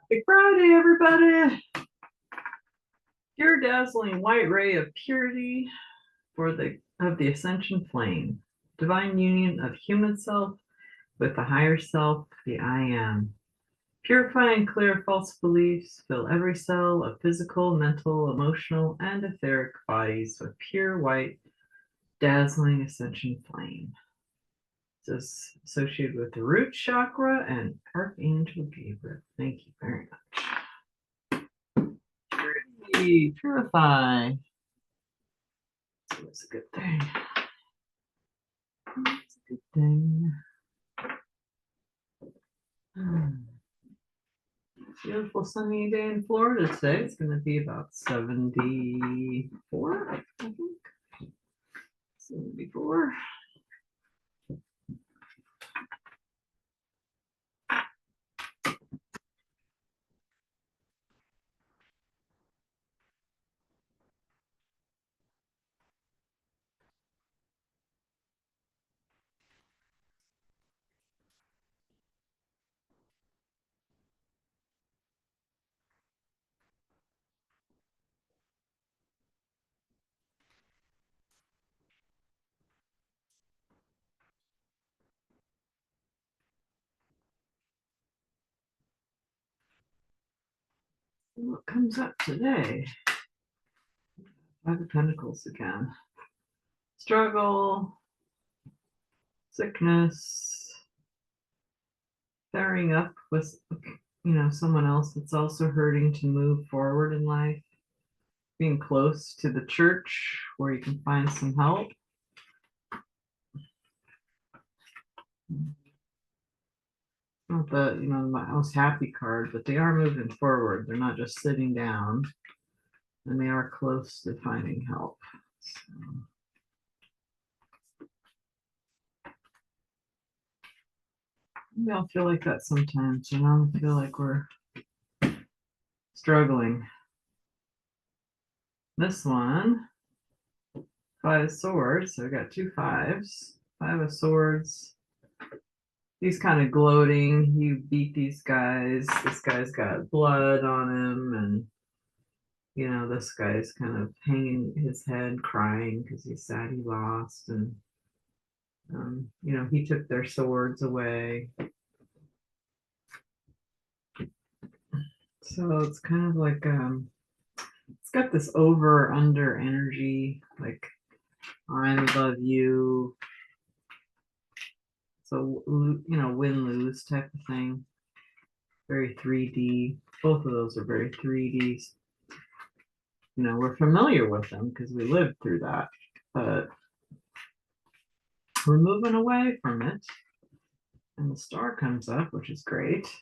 Happy Friday, everybody. Pure dazzling white ray of purity for the ascension flame. Divine union of human self with the higher self, the I am. Purify and clear false beliefs, fill every cell of physical, mental, emotional, and etheric bodies with pure white, dazzling ascension flame. This is associated with the root chakra and Archangel Gabriel. Thank you very much. Purify. That's a good thing. That's a good thing. Beautiful sunny day in Florida today. It's going to be about 74, I think. 74. What comes up today? Five of Pentacles again. Struggle, sickness, pairing up with someone else that's also hurting to move forward in life, being close to the church where you can find some help. Not the most happy card, but they are moving forward. They're not just sitting down, and they are close to finding help. So. We all feel like that sometimes, I feel like we're struggling. This one, Five of Swords. So we got two fives. Five of Swords. He's kind of gloating. You beat these guys. This guy's got blood on him, and this guy's kind of hanging his head, crying because he's sad he lost, and he took their swords away. So it's kind of like it's got this over under energy, like I'm above you. So win-lose type of thing. Very 3D. Both of those are very 3D. We're familiar with them because we lived through that, but we're moving away from it. And the star comes up, which is great.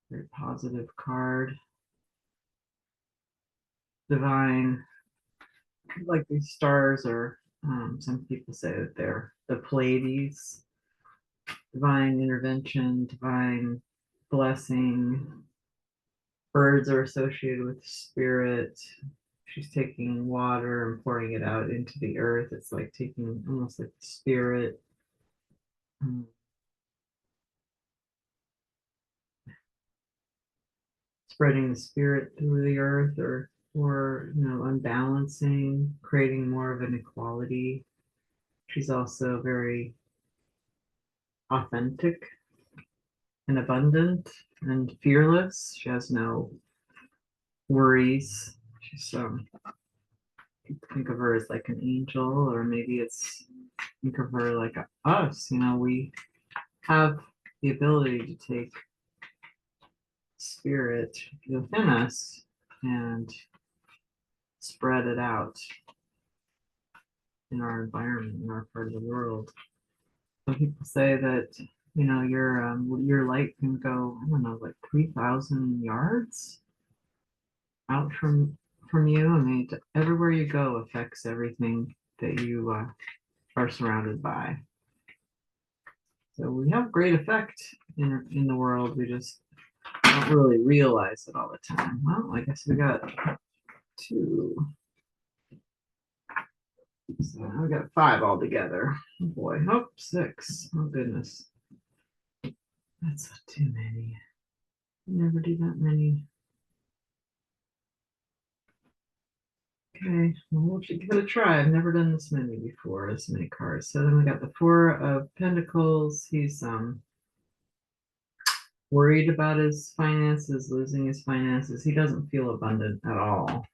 Very positive card. Divine. Like these stars are, some people say that they're the Pleiades. Divine intervention, divine blessing. Birds are associated with spirit. She's taking water and pouring it out into the earth. It's like taking almost like the spirit. Spreading the spirit through the earth, or unbalancing, creating more of an equality. She's also very authentic and abundant and fearless. She has no worries. She's think of her as like an angel, or maybe think of her like us. We have the ability to take spirit within us and spread it out in our environment, in our part of the world. Some people say that your light can go, I don't know, like 3,000 yards out from you. I mean, everywhere you go affects everything that you are surrounded by. So we have great effect in the world. We just don't really realize it all the time. Well, I guess we got two. So now we got five altogether. Oh boy. Oh, six. Oh goodness. That's too many. Never do that many. Okay, well, we'll give it a try. I've never done this many before, this many cards. So then we got the Four of Pentacles. He's worried about his finances, losing his finances. He doesn't feel abundant at all.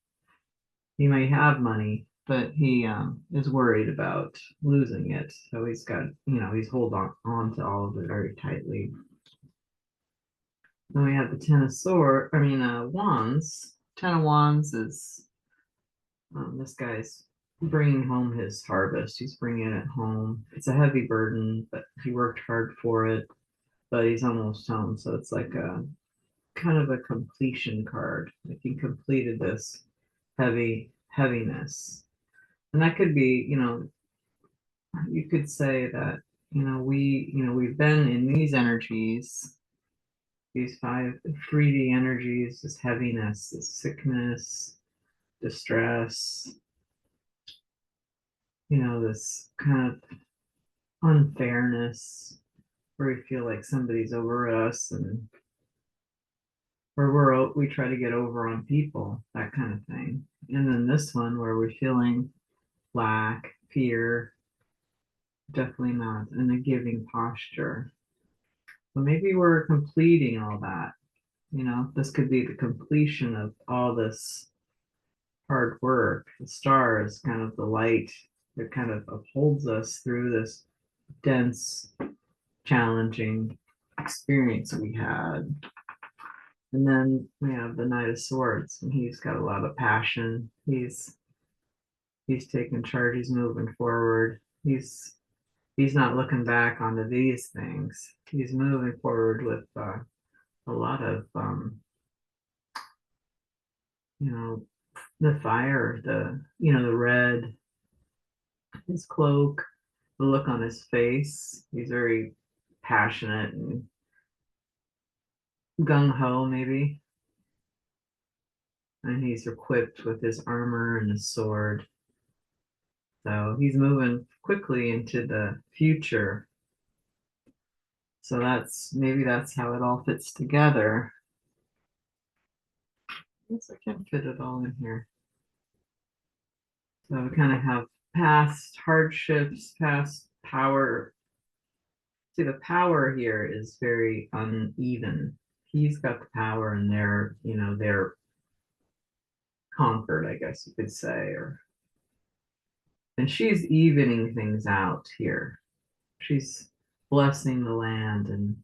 He may have money, but he is worried about losing it. So he's got, he's holding on to all of it very tightly. Then we have the Ten of Wands. Ten of Wands is this guy's bringing home his harvest. He's bringing it home. It's a heavy burden, but he worked hard for it. But he's almost home, so it's like a kind of a completion card. Like he completed this heaviness, and that could be, you could say that we've been in these energies, these 3D energies, this heaviness, this sickness, distress, this kind of unfairness where we feel like somebody's over us, and where we try to get over on people, that kind of thing. And then this one where we're feeling lack, fear, definitely not in a giving posture. But maybe we're completing all that. This could be the completion of all this hard work. The star is kind of the light that kind of upholds us through this dense, challenging experience we had. And then we have the Knight of Swords, and he's got a lot of passion. He's taking charge. He's moving forward. He's not looking back onto these things. He's moving forward with a lot of the fire, the red, his cloak, the look on his face. He's very passionate and gung-ho, maybe. And he's equipped with his armor and his sword. So he's moving quickly into the future. So maybe that's how it all fits together. I guess I can fit it all in here. So we kind of have past hardships, past power. See, the power here is very uneven. He's got the power and they're conquered, I guess you could say, and she's evening things out here. She's blessing the land, and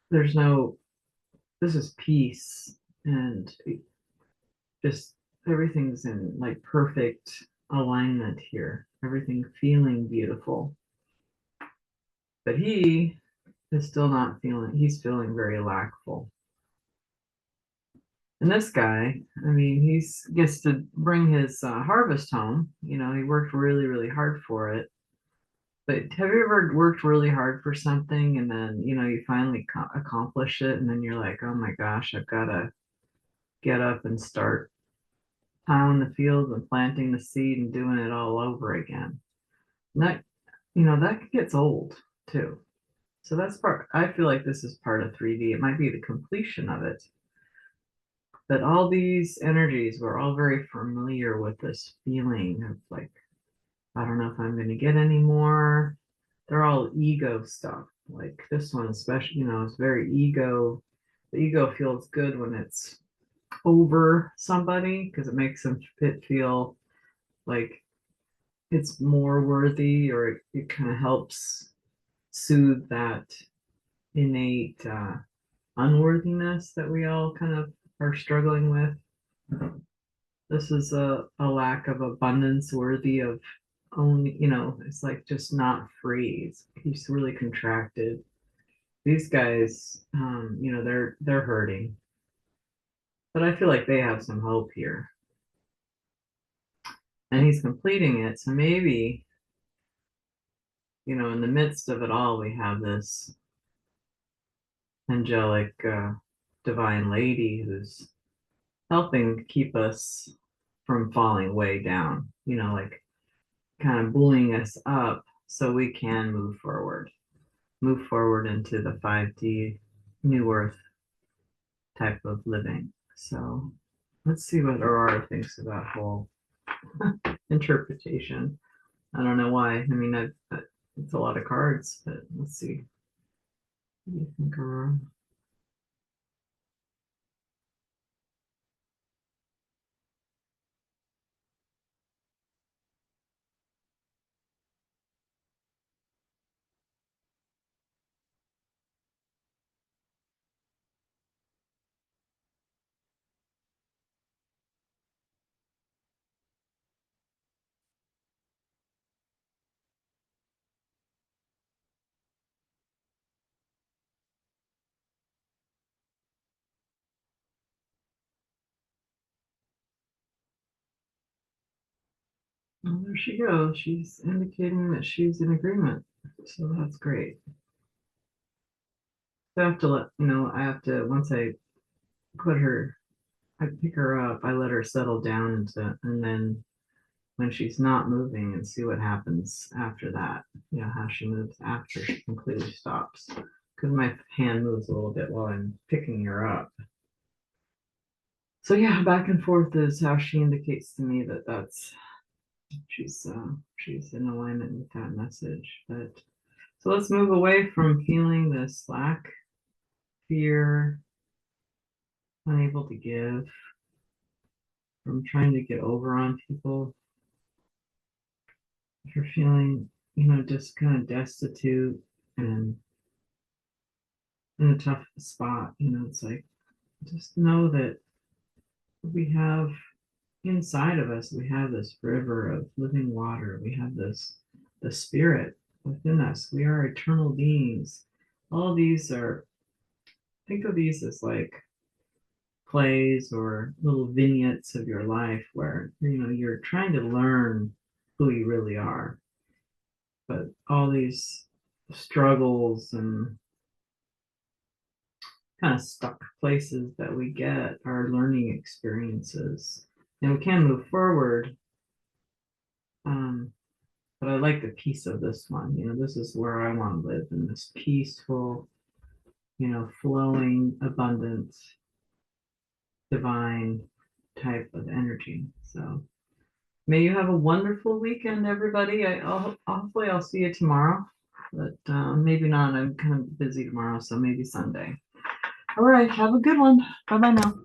this is peace, and just everything's in like perfect alignment here. Everything feeling beautiful. But he is still not he's feeling very lackful. And this guy, he gets to bring his harvest home. He worked really, really hard for it. But have you ever worked really hard for something and then, you finally accomplish it, and then you're like, oh my gosh, I've got to get up and start plowing the fields and planting the seed and doing it all over again. And that gets old too. So I feel like this is part of 3D. It might be the completion of it. But all these energies, we're all very familiar with this feeling of like, I don't know if I'm going to get any more. They're all ego stuff. Like this one, especially, it's very ego. The ego feels good when it's over somebody because it makes it feel like it's more worthy, or it kind of helps soothe that innate unworthiness that we all kind of are struggling with. This is a lack of abundance worthy of only, it's like just not free. He's really contracted. These guys, they're hurting, but I feel like they have some hope here. And he's completing it. So maybe, in the midst of it all, we have this angelic divine lady who's helping keep us from falling way down, like kind of bullying us up so we can move forward. move forward into the 5D New Earth type of living. So let's see what Aurora thinks of that whole interpretation. I don't know why. I mean, it's a lot of cards, but let's see. What do you think, Aurora? Well, there she goes. She's indicating that she's in agreement. So that's great. So I have to let you know, I have to, once I pick her up, I let her settle down and then when she's not moving and see what happens after that, how she moves after she completely stops. Because my hand moves a little bit while I'm picking her up. So yeah, back and forth is how she indicates to me that she's in alignment with that message. But so let's move away from feeling this lack, fear, unable to give, from trying to get over on people. If you're feeling, just kind of destitute and in a tough spot, it's like just know that we have inside of us, we have this river of living water. We have the spirit within us. We are eternal beings. All these are, think of these as like plays or little vignettes of your life where, you're trying to learn who you really are. But all these struggles and kind of stuck places that we get are learning experiences. And we can move forward. But I like the peace of this one. This is where I want to live in this peaceful, flowing, abundant, divine type of energy. So may you have a wonderful weekend, everybody. Hopefully I'll see you tomorrow, but maybe not. I'm kind of busy tomorrow, so maybe Sunday. All right, have a good one. Bye bye now.